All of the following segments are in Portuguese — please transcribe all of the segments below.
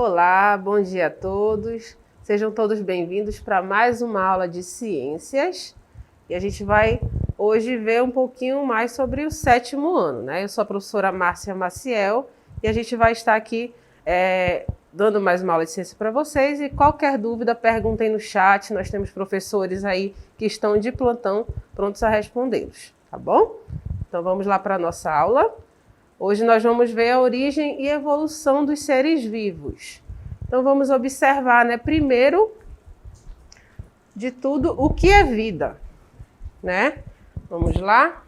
Olá, bom dia a todos. Sejam todos bem-vindos para mais uma aula de ciências. E a gente vai hoje ver um pouquinho mais sobre o 7º ano, né? Eu sou a professora Márcia Maciel e a gente vai estar aqui dando mais uma aula de ciência para vocês. E qualquer dúvida, perguntem no chat. Nós temos professores aí que estão de plantão prontos a respondê-los, tá bom? Então vamos lá para a nossa aula. Hoje nós vamos ver a origem e evolução dos seres vivos. Então vamos observar, né, primeiro de tudo, o que é vida, né? Vamos lá?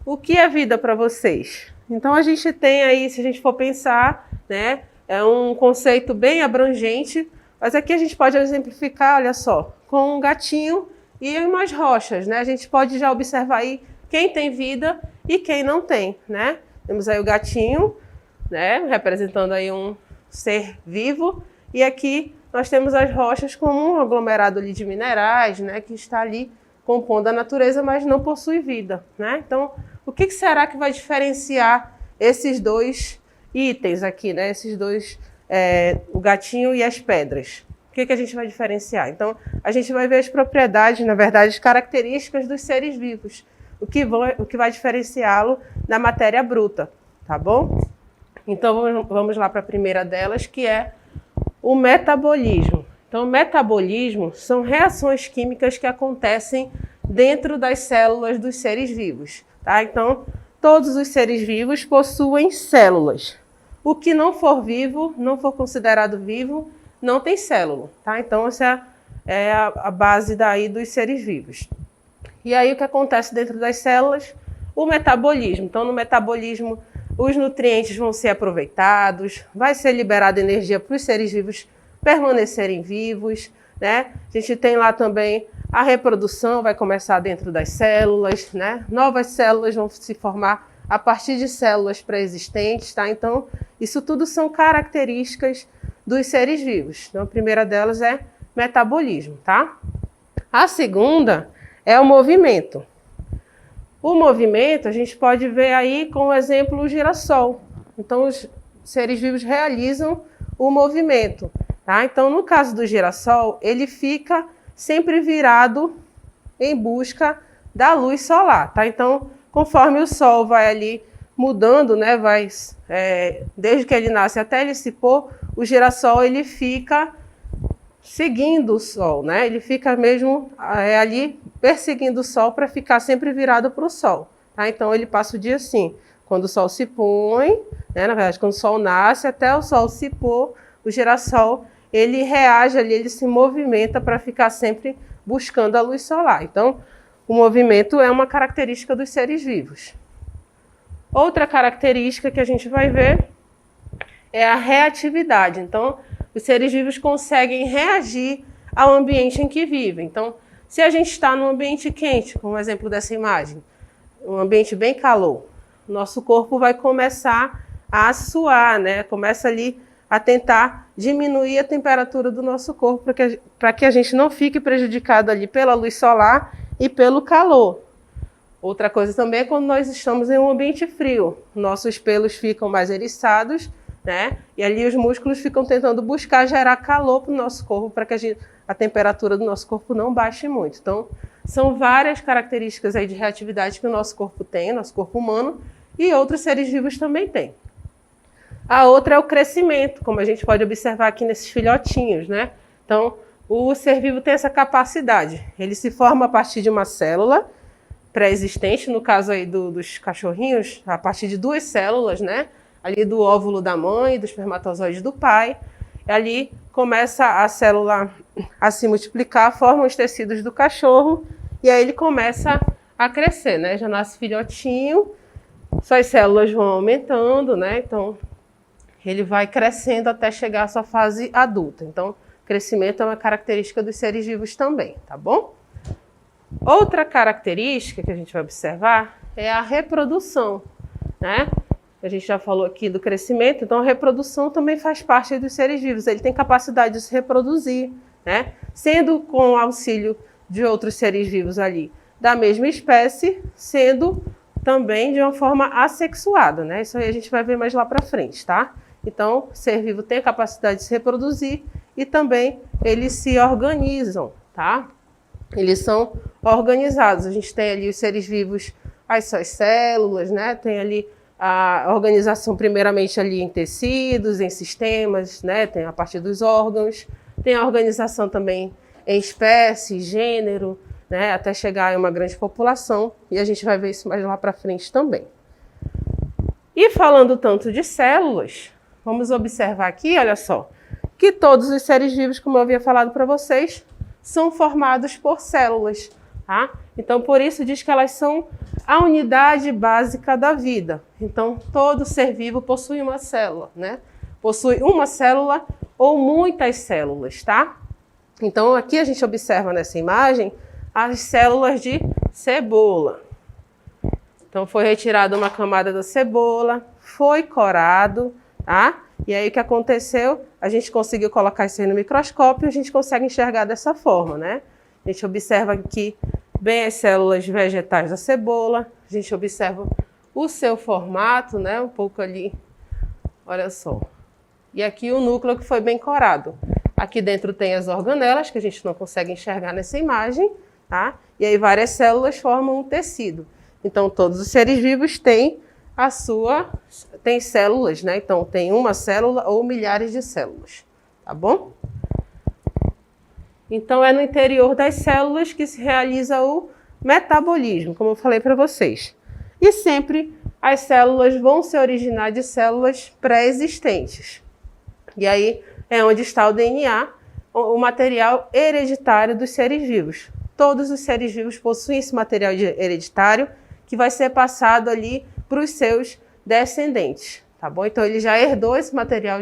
O que é vida para vocês? Então a gente tem aí, se a gente for pensar, né, é um conceito bem abrangente, mas aqui a gente pode exemplificar, olha só, com um gatinho e umas rochas, né? A gente pode já observar aí quem tem vida e quem não tem, né? Temos aí o gatinho, né, representando aí um ser vivo, e aqui nós temos as rochas como um aglomerado ali de minerais, né, que está ali compondo a natureza, mas não possui vida, né? Então, o que será que vai diferenciar esses dois itens aqui, né? Esses dois, o gatinho e as pedras. O que a gente vai diferenciar? Então, a gente vai ver as propriedades, na verdade, as características dos seres vivos. O que vai diferenciá-lo da matéria bruta, tá bom? Então, vamos lá para a primeira delas, que é o metabolismo. Então, o metabolismo são reações químicas que acontecem dentro das células dos seres vivos, tá? Então, todos os seres vivos possuem células. O que não for vivo, não for considerado vivo, não tem célula, tá? Então, essa é a base daí dos seres vivos. E aí o que acontece dentro das células? O metabolismo. Então, no metabolismo, os nutrientes vão ser aproveitados, vai ser liberada energia para os seres vivos permanecerem vivos, né? A gente tem lá também a reprodução, vai começar dentro das células, né? Novas células vão se formar a partir de células pré-existentes, tá? Então, isso tudo são características dos seres vivos. Então, a primeira delas é metabolismo, tá? A segunda é o movimento. O movimento a gente pode ver aí como exemplo o girassol. Então, os seres vivos realizam o movimento, tá? Então, no caso do girassol, ele fica sempre virado em busca da luz solar, tá? Então, conforme o sol vai ali mudando, né, desde que ele nasce até ele se pôr, o girassol ele fica seguindo o sol, né? Ele fica mesmo ali perseguindo o sol para ficar sempre virado para o sol, tá? Então ele passa o dia assim, quando o sol se põe, né? Na verdade, quando o sol nasce até o sol se pôr, o girassol ele reage ali, ele se movimenta para ficar sempre buscando a luz solar. Então, o movimento é uma característica dos seres vivos. Outra característica que a gente vai ver é a reatividade. Então, os seres vivos conseguem reagir ao ambiente em que vivem. Então, se a gente está num ambiente quente, como o exemplo dessa imagem, um ambiente bem calor, nosso corpo vai começar a suar, né? Começa ali a tentar diminuir a temperatura do nosso corpo para que a gente não fique prejudicado ali pela luz solar e pelo calor. Outra coisa também é quando nós estamos em um ambiente frio, nossos pelos ficam mais eriçados, né? E ali os músculos ficam tentando buscar gerar calor para o nosso corpo, para que a temperatura do nosso corpo não baixe muito. Então, são várias características aí de reatividade que o nosso corpo tem, nosso corpo humano, e outros seres vivos também têm. A outra é o crescimento, como a gente pode observar aqui nesses filhotinhos, né? Então, o ser vivo tem essa capacidade. Ele se forma a partir de uma célula pré-existente, no caso aí dos cachorrinhos, a partir de 2 células, né? Ali do óvulo da mãe e do espermatozoide do pai. Ali começa a célula a se multiplicar, forma os tecidos do cachorro e aí ele começa a crescer, né? Já nasce filhotinho, suas células vão aumentando, né? Então, ele vai crescendo até chegar à sua fase adulta. Então, crescimento é uma característica dos seres vivos também, tá bom? Outra característica que a gente vai observar é a reprodução, né? A gente já falou aqui do crescimento, então a reprodução também faz parte dos seres vivos. Ele tem capacidade de se reproduzir, né? Sendo com o auxílio de outros seres vivos ali da mesma espécie, sendo também de uma forma assexuada, né? Isso aí a gente vai ver mais lá para frente, tá? Então, o ser vivo tem a capacidade de se reproduzir e também eles se organizam, tá? Eles são organizados. A gente tem ali os seres vivos, as suas células, né? Tem ali a organização primeiramente ali em tecidos, em sistemas, né? Tem a partir dos órgãos. Tem a organização também em espécie, gênero, né? Até chegar em uma grande população. E a gente vai ver isso mais lá para frente também. E falando tanto de células, vamos observar aqui, olha só, que todos os seres vivos, como eu havia falado para vocês, são formados por células, tá? Então, por isso diz que elas são a unidade básica da vida. Então, todo ser vivo possui uma célula, né? Possui uma célula ou muitas células, tá? Então, aqui a gente observa nessa imagem as células de cebola. Então, foi retirada uma camada da cebola, foi corado, tá? E aí o que aconteceu? A gente conseguiu colocar isso aí no microscópio e a gente consegue enxergar dessa forma, né? A gente observa aqui bem as células vegetais da cebola, a gente observa o seu formato, né? Um pouco ali, olha só. E aqui o núcleo que foi bem corado. Aqui dentro tem as organelas, que a gente não consegue enxergar nessa imagem, tá? E aí várias células formam um tecido. Então, todos os seres vivos têm tem células, né? Então, tem uma célula ou milhares de células, tá bom? Então, é no interior das células que se realiza o metabolismo, como eu falei para vocês. E sempre as células vão se originar de células pré-existentes. E aí é onde está o DNA, o material hereditário dos seres vivos. Todos os seres vivos possuem esse material hereditário que vai ser passado ali para os seus descendentes, tá bom? Então ele já herdou esse material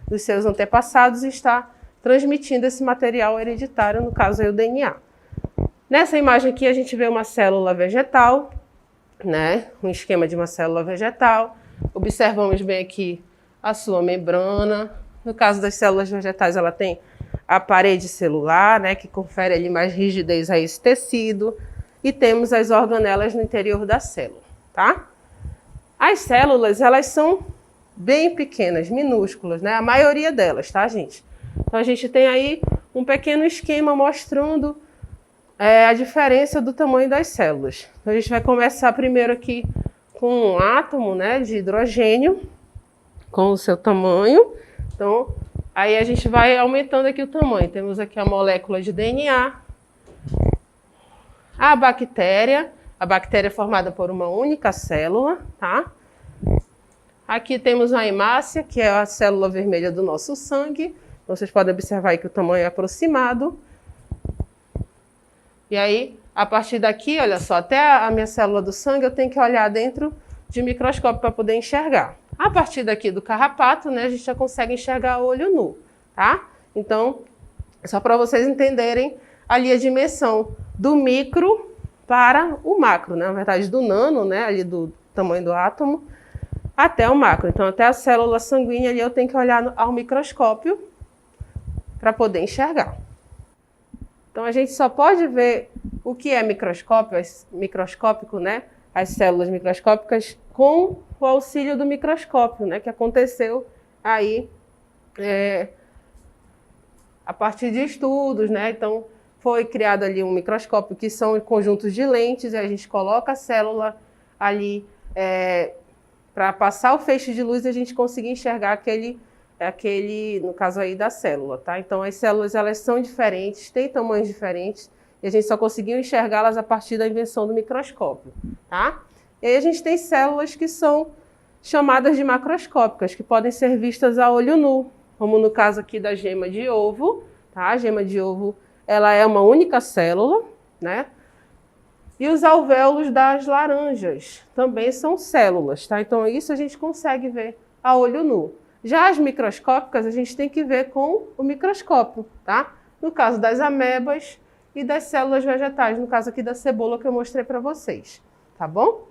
dos seus antepassados e está transmitindo esse material hereditário, no caso aí o DNA. Nessa imagem aqui a gente vê uma célula vegetal, né? Um esquema de uma célula vegetal. Observamos bem aqui a sua membrana. No caso das células vegetais, ela tem a parede celular, né? Que confere ali mais rigidez a esse tecido. E temos as organelas no interior da célula, tá? As células, elas são bem pequenas, minúsculas, né? A maioria delas, tá, gente? Então, a gente tem aí um pequeno esquema mostrando a diferença do tamanho das células. Então, a gente vai começar primeiro aqui com um átomo, né, de hidrogênio, com o seu tamanho. Então, aí a gente vai aumentando aqui o tamanho. Temos aqui a molécula de DNA. A bactéria é formada por uma única célula, tá? Aqui temos a hemácia, que é a célula vermelha do nosso sangue. Vocês podem observar aí que o tamanho é aproximado. E aí, a partir daqui, olha só, até a minha célula do sangue eu tenho que olhar dentro de microscópio para poder enxergar. A partir daqui do carrapato, né, a gente já consegue enxergar a olho nu, tá? Então, só para vocês entenderem ali a dimensão do micro para o macro, né? Na verdade, do nano, né, ali do tamanho do átomo, até o macro. Então, até a célula sanguínea ali eu tenho que olhar ao microscópio para poder enxergar. Então, a gente só pode ver o que é microscópico, né? As células microscópicas com o auxílio do microscópio, né? Que aconteceu aí a partir de estudos, né? Então, foi criado ali um microscópio que são conjuntos de lentes e a gente coloca a célula ali para passar o feixe de luz e a gente conseguir enxergar aquele, no caso aí da célula, tá? Então as células, elas são diferentes, têm tamanhos diferentes e a gente só conseguiu enxergá-las a partir da invenção do microscópio, tá? E aí a gente tem células que são chamadas de macroscópicas, que podem ser vistas a olho nu, como no caso aqui da gema de ovo, tá? A gema de ovo, ela é uma única célula, né? E os alvéolos das laranjas também são células, tá? Então isso a gente consegue ver a olho nu. Já as microscópicas a gente tem que ver com o microscópio, tá? No caso das amebas e das células vegetais, no caso aqui da cebola que eu mostrei para vocês, tá bom?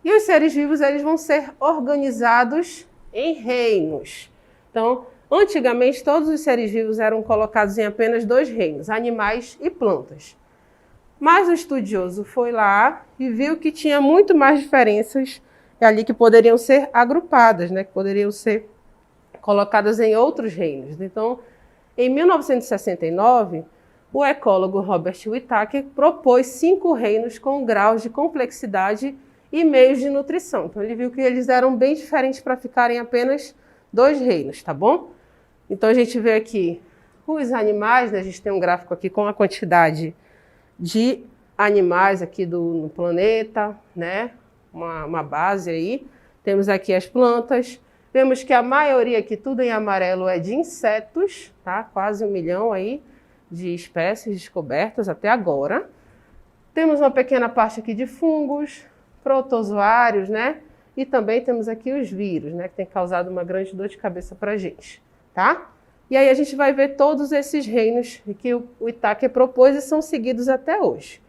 E os seres vivos, eles vão ser organizados em reinos. Então, antigamente todos os seres vivos eram colocados em apenas 2 reinos, animais e plantas. Mas o estudioso foi lá e viu que tinha muito mais diferenças ali que poderiam ser agrupadas, né? Que poderiam ser colocadas em outros reinos. Então, em 1969, o ecólogo Robert Whittaker propôs 5 reinos com graus de complexidade e meios de nutrição. Então, ele viu que eles eram bem diferentes para ficarem apenas 2 reinos, tá bom? Então, a gente vê aqui os animais, né? A gente tem um gráfico aqui com a quantidade de animais aqui no planeta, né? Uma base aí. Temos aqui as plantas. Vemos que a maioria aqui, tudo em amarelo, é de insetos, tá? Quase 1 milhão aí de espécies descobertas até agora. Temos uma pequena parte aqui de fungos, protozoários, né? E também temos aqui os vírus, né? Que tem causado uma grande dor de cabeça para a gente, tá? E aí a gente vai ver todos esses reinos que o Whittaker propôs e são seguidos até hoje.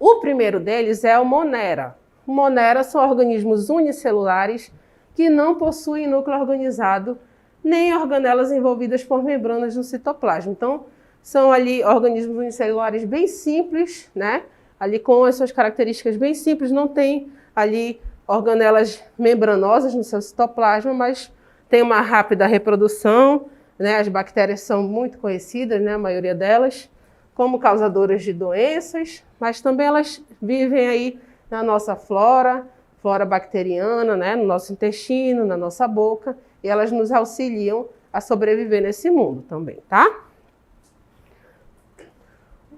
O primeiro deles é o Monera. O Monera são organismos unicelulares que não possuem núcleo organizado nem organelas envolvidas por membranas no citoplasma. Então, são ali organismos unicelulares bem simples, né? Ali com as suas características bem simples, não tem ali organelas membranosas no seu citoplasma, mas tem uma rápida reprodução, né? As bactérias são muito conhecidas, né? A maioria delas, como causadoras de doenças, mas também elas vivem aí na nossa flora bacteriana, né? No nosso intestino, na nossa boca, e elas nos auxiliam a sobreviver nesse mundo também, tá?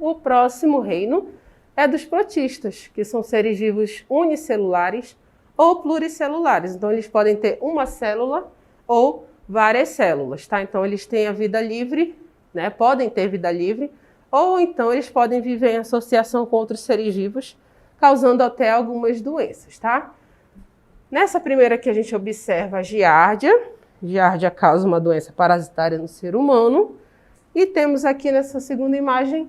O próximo reino é dos protistas, que são seres vivos unicelulares ou pluricelulares. Então, eles podem ter uma célula ou várias células, tá? Então, eles têm a vida livre, né? Podem ter vida livre, ou então eles podem viver em associação com outros seres vivos, causando até algumas doenças, tá? Nessa primeira aqui a gente observa a giardia. Giardia causa uma doença parasitária no ser humano. E temos aqui nessa segunda imagem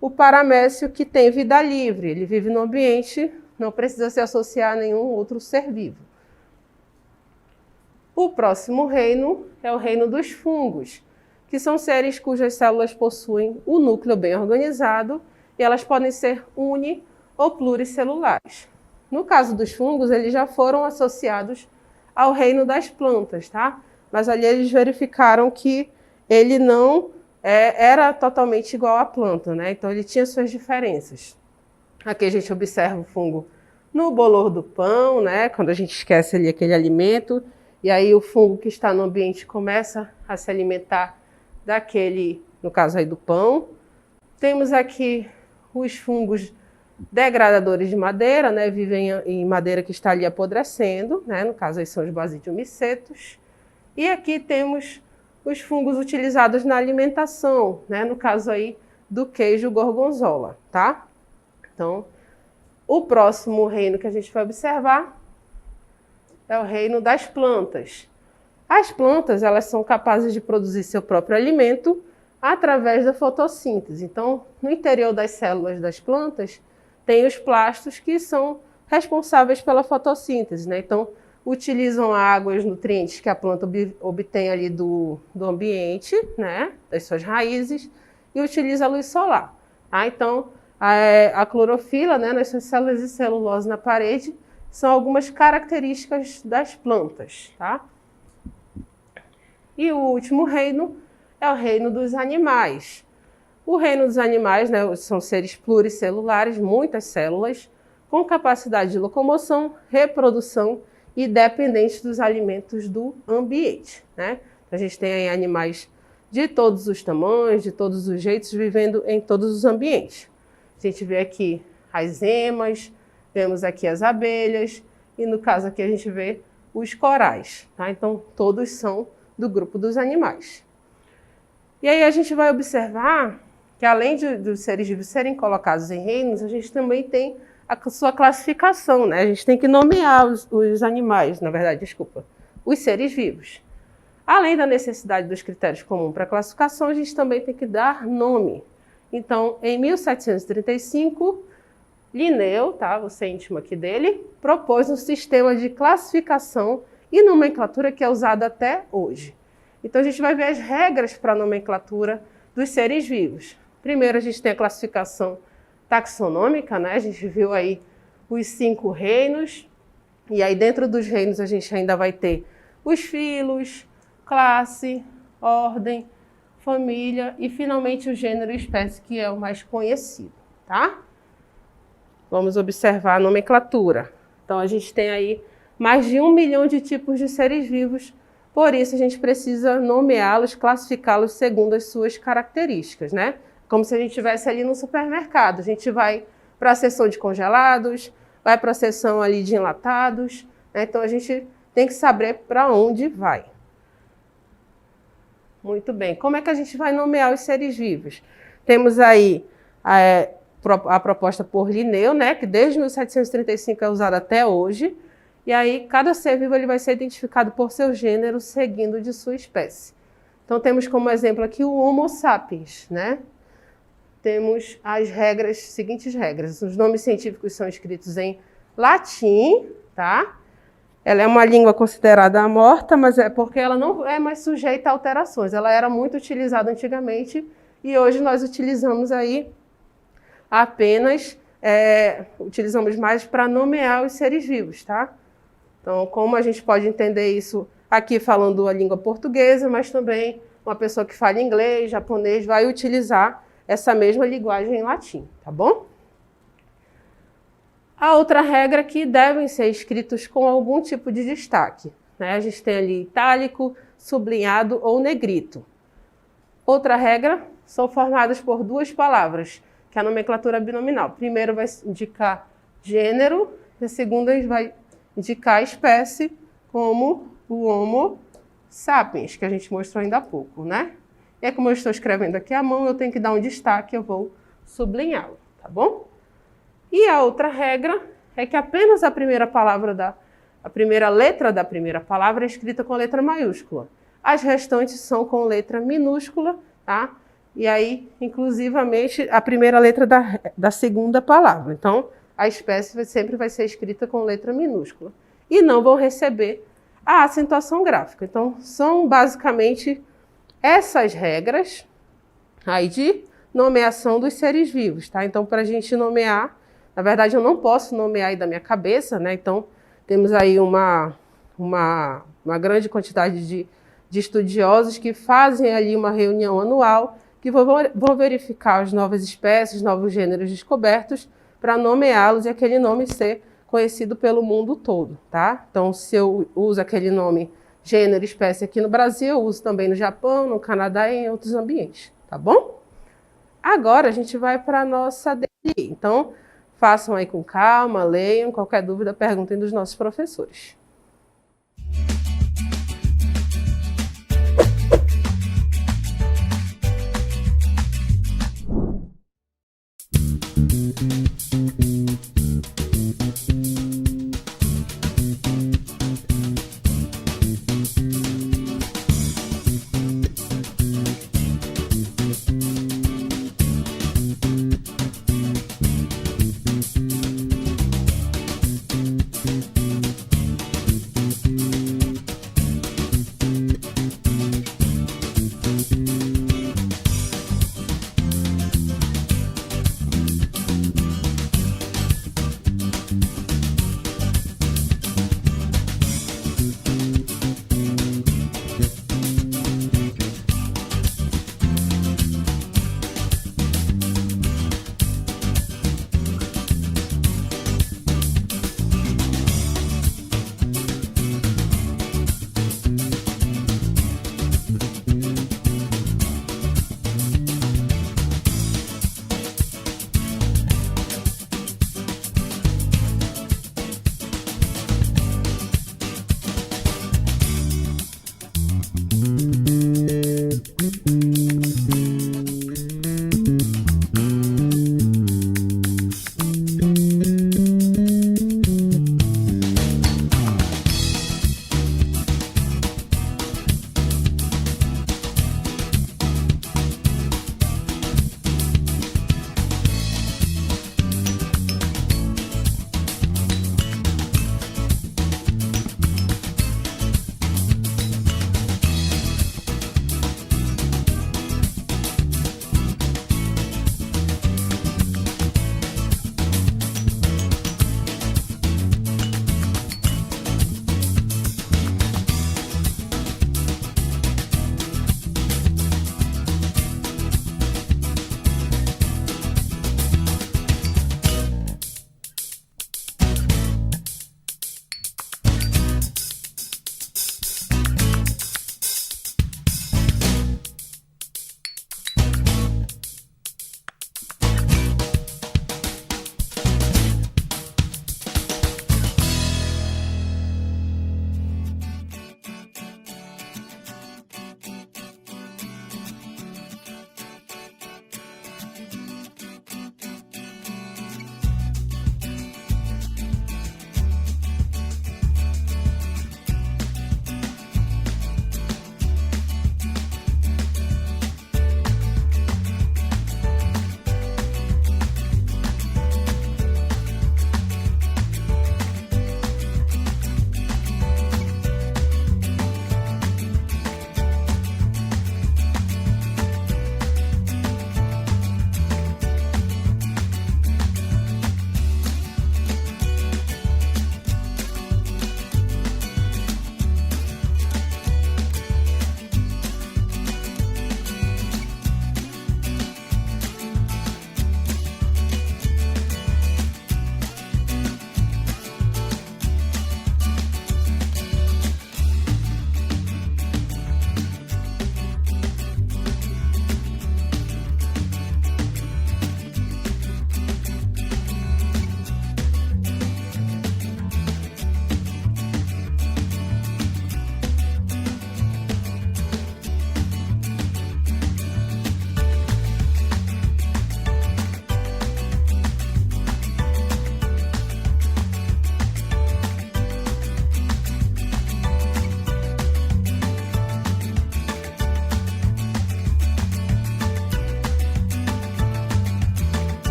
o paramécio, que tem vida livre. Ele vive no ambiente, não precisa se associar a nenhum outro ser vivo. O próximo reino é o reino dos fungos, que são seres cujas células possuem o núcleo bem organizado e elas podem ser uni- ou pluricelulares. No caso dos fungos, eles já foram associados ao reino das plantas, tá? Mas ali eles verificaram que ele não era totalmente igual à planta, né? Então ele tinha suas diferenças. Aqui a gente observa o fungo no bolor do pão, né? Quando a gente esquece ali aquele alimento, e aí o fungo que está no ambiente começa a se alimentar daquele, no caso aí do pão. Temos aqui os fungos degradadores de madeira, né? Vivem em madeira que está ali apodrecendo, né? No caso aí são os Basidium micetus. E aqui temos os fungos utilizados na alimentação, né? No caso aí do queijo gorgonzola, tá? Então, o próximo reino que a gente vai observar é o reino das plantas. As plantas, elas são capazes de produzir seu próprio alimento através da fotossíntese. Então, no interior das células das plantas, tem os plastos que são responsáveis pela fotossíntese, né? Então, utilizam água e os nutrientes que a planta obtém ali do ambiente, né? Das suas raízes, e utiliza a luz solar. Tá? Então, a clorofila, né? Nas suas células e celulose na parede, são algumas características das plantas, tá? E o último reino é o reino dos animais. O reino dos animais, né, são seres pluricelulares, muitas células, com capacidade de locomoção, reprodução e dependentes dos alimentos do ambiente, né? A gente tem aí animais de todos os tamanhos, de todos os jeitos, vivendo em todos os ambientes. A gente vê aqui as emas, vemos aqui as abelhas e no caso aqui a gente vê os corais, tá? Então todos são do grupo dos animais. E aí a gente vai observar que além dos seres vivos serem colocados em reinos, a gente também tem a sua classificação, né? A gente tem que nomear os animais, na verdade, desculpa, os seres vivos. Além da necessidade dos critérios comuns para classificação, a gente também tem que dar nome. Então, em 1735, Linneu, tá? Você é íntimo aqui dele, propôs um sistema de classificação e nomenclatura que é usado até hoje. Então, a gente vai ver as regras para a nomenclatura dos seres vivos. Primeiro, a gente tem a classificação taxonômica, né? A gente viu aí os 5 reinos, e aí dentro dos reinos a gente ainda vai ter os filos, classe, ordem, família e finalmente o gênero e espécie, que é o mais conhecido, tá? Vamos observar a nomenclatura. Então a gente tem aí mais de 1 milhão de tipos de seres vivos, por isso a gente precisa nomeá-los, classificá-los segundo as suas características, né? Como se a gente estivesse ali no supermercado. A gente vai para a seção de congelados, vai para a seção ali de enlatados, né? Então a gente tem que saber para onde vai. Muito bem. Como é que a gente vai nomear os seres vivos? Temos aí a proposta por Linneu, né, que desde 1735 é usada até hoje. E aí, cada ser vivo ele vai ser identificado por seu gênero, seguindo de sua espécie. Então, temos como exemplo aqui o Homo sapiens, né? Temos as seguintes regras. Os nomes científicos são escritos em latim, tá? Ela é uma língua considerada morta, mas é porque ela não é mais sujeita a alterações. Ela era muito utilizada antigamente e hoje nós utilizamos aí apenas, utilizamos mais para nomear os seres vivos, tá? Então, como a gente pode entender isso aqui falando a língua portuguesa, mas também uma pessoa que fala inglês, japonês, vai utilizar essa mesma linguagem em latim, tá bom? A outra regra é que devem ser escritos com algum tipo de destaque, né? A gente tem ali itálico, sublinhado ou negrito. Outra regra, são formadas por duas palavras, que é a nomenclatura binominal. Primeiro vai indicar gênero, e a segunda vai indicar a espécie, como o Homo sapiens, que a gente mostrou ainda há pouco, né? E aí, como eu estou escrevendo aqui à mão, eu tenho que dar um destaque, eu vou sublinhá-lo, tá bom? E a outra regra é que apenas a primeira letra da primeira palavra é escrita com letra maiúscula. As restantes são com letra minúscula, tá? E aí, inclusivamente, a primeira letra da segunda palavra. Então, a espécie sempre vai ser escrita com letra minúscula. E não vão receber a acentuação gráfica. Então, são basicamente essas regras aí de nomeação dos seres vivos, tá? Então, para a gente nomear, na verdade, eu não posso nomear aí da minha cabeça, né? Então, temos aí uma grande quantidade de estudiosos que fazem ali uma reunião anual que vão verificar as novas espécies, novos gêneros descobertos para nomeá-los e aquele nome ser conhecido pelo mundo todo, tá? Então, se eu uso aquele nome gênero, espécie aqui no Brasil, eu uso também no Japão, no Canadá e em outros ambientes, tá bom? Agora a gente vai para a nossa DLI. Então, façam aí com calma, leiam, qualquer dúvida, perguntem dos nossos professores.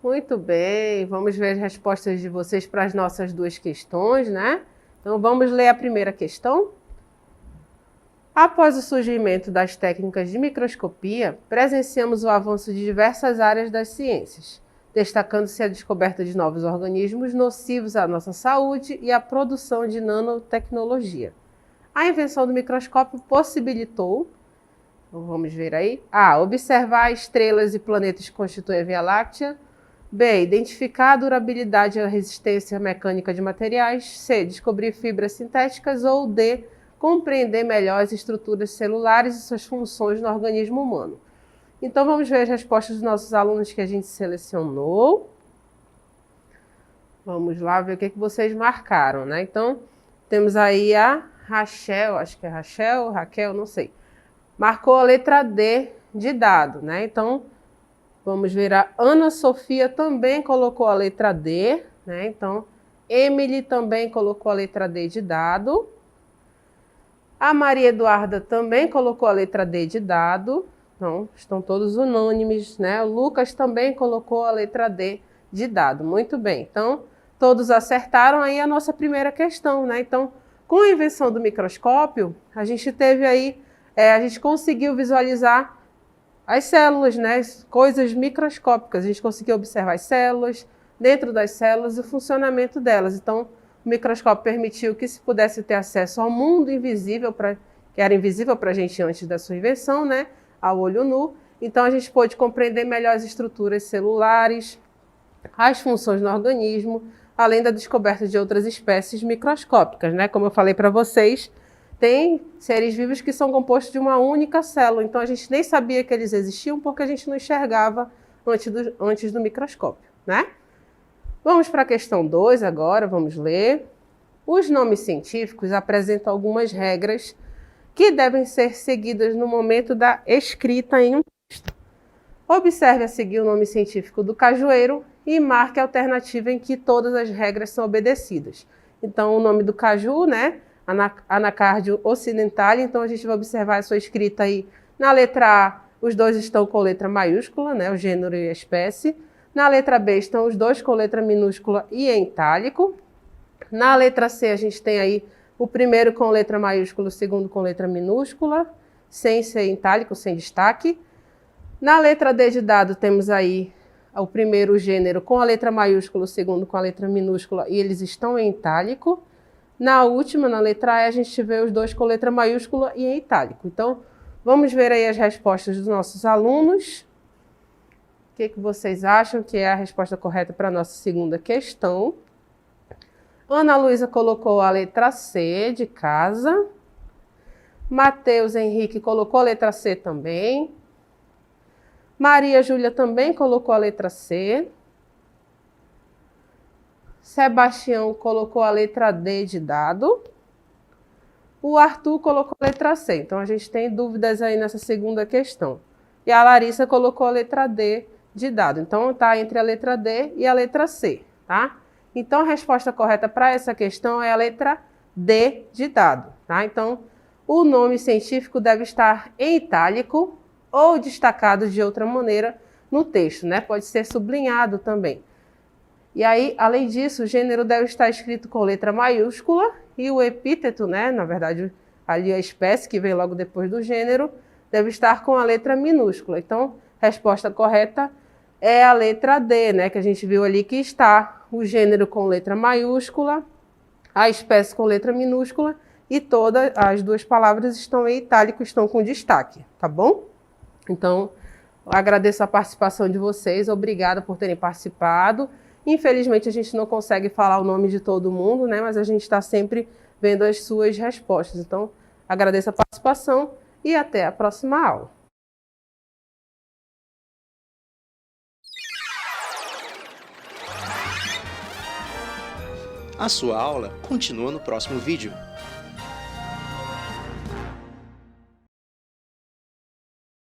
Muito bem, vamos ver as respostas de vocês para as nossas duas questões, né? Então vamos ler a primeira questão. Após o surgimento das técnicas de microscopia, presenciamos o avanço de diversas áreas das ciências, destacando-se a descoberta de novos organismos nocivos à nossa saúde e a produção de nanotecnologia. A invenção do microscópio possibilitou, vamos ver aí, A. Observar estrelas e planetas que constituem a Via Láctea. B. Identificar a durabilidade e a resistência mecânica de materiais. C. Descobrir fibras sintéticas. Ou D. Compreender melhor as estruturas celulares e suas funções no organismo humano. Então vamos ver as respostas dos nossos alunos que a gente selecionou. Vamos lá ver o que vocês marcaram, né? Então temos aí a Rachel, acho que é Raquel, não sei. Marcou a letra D de dado, né? Então vamos ver, a Ana Sofia também colocou a letra D, né? Então, Emily também colocou a letra D de dado. A Maria Eduarda também colocou a letra D de dado. Então, estão todos unânimes, né? O Lucas também colocou a letra D de dado. Muito bem. Então, todos acertaram aí a nossa primeira questão, né? Então, com a invenção do microscópio, a gente teve aí, a gente conseguiu visualizar as células, né? Coisas microscópicas. A gente conseguiu observar as células, dentro das células, e o funcionamento delas. Então, o microscópio permitiu que se pudesse ter acesso ao mundo invisível, que era invisível para a gente antes da sua invenção, né? Ao olho nu. Então, a gente pôde compreender melhor as estruturas celulares, as funções no organismo, além da descoberta de outras espécies microscópicas, né? Como eu falei para vocês, tem seres vivos que são compostos de uma única célula, então a gente nem sabia que eles existiam porque a gente não enxergava antes do microscópio, né? Vamos para a questão 2 agora, vamos ler. Os nomes científicos apresentam algumas regras que devem ser seguidas no momento da escrita em um texto. Observe a seguir o nome científico do cajueiro e marque a alternativa em que todas as regras são obedecidas. Então, o nome do caju, né? Anacardium occidentale, então a gente vai observar a sua escrita aí. Na letra A, os dois estão com letra maiúscula, né, o gênero e a espécie. Na letra B estão os dois com letra minúscula e em itálico. Na letra C a gente tem aí o primeiro com letra maiúscula, o segundo com letra minúscula, sem ser em itálico, sem destaque. Na letra D de dado temos aí o primeiro gênero com a letra maiúscula, o segundo com a letra minúscula e eles estão em itálico. Na última, na letra E, a gente vê os dois com letra maiúscula e em itálico. Então, vamos ver aí as respostas dos nossos alunos. O que vocês acham que é a resposta correta para a nossa segunda questão? Ana Luísa colocou a letra C de casa. Matheus Henrique colocou a letra C também. Maria Júlia também colocou a letra C. Sebastião colocou a letra D de dado. O Arthur colocou a letra C. Então, a gente tem dúvidas aí nessa segunda questão. E a Larissa colocou a letra D de dado. Então, está entre a letra D e a letra C, tá? Então, a resposta correta para essa questão é a letra D de dado, tá? Então, o nome científico deve estar em itálico ou destacado de outra maneira no texto, né? Pode ser sublinhado também. E aí, além disso, o gênero deve estar escrito com letra maiúscula e o epíteto, né? Na verdade, ali a espécie que vem logo depois do gênero, deve estar com a letra minúscula. Então, a resposta correta é a letra D, né? Que a gente viu ali que está o gênero com letra maiúscula, a espécie com letra minúscula e todas as duas palavras estão em itálico, estão com destaque, tá bom? Então, agradeço a participação de vocês, obrigada por terem participado. Infelizmente, a gente não consegue falar o nome de todo mundo, né? Mas a gente está sempre vendo as suas respostas. Então, agradeço a participação e até a próxima aula. A sua aula continua no próximo vídeo.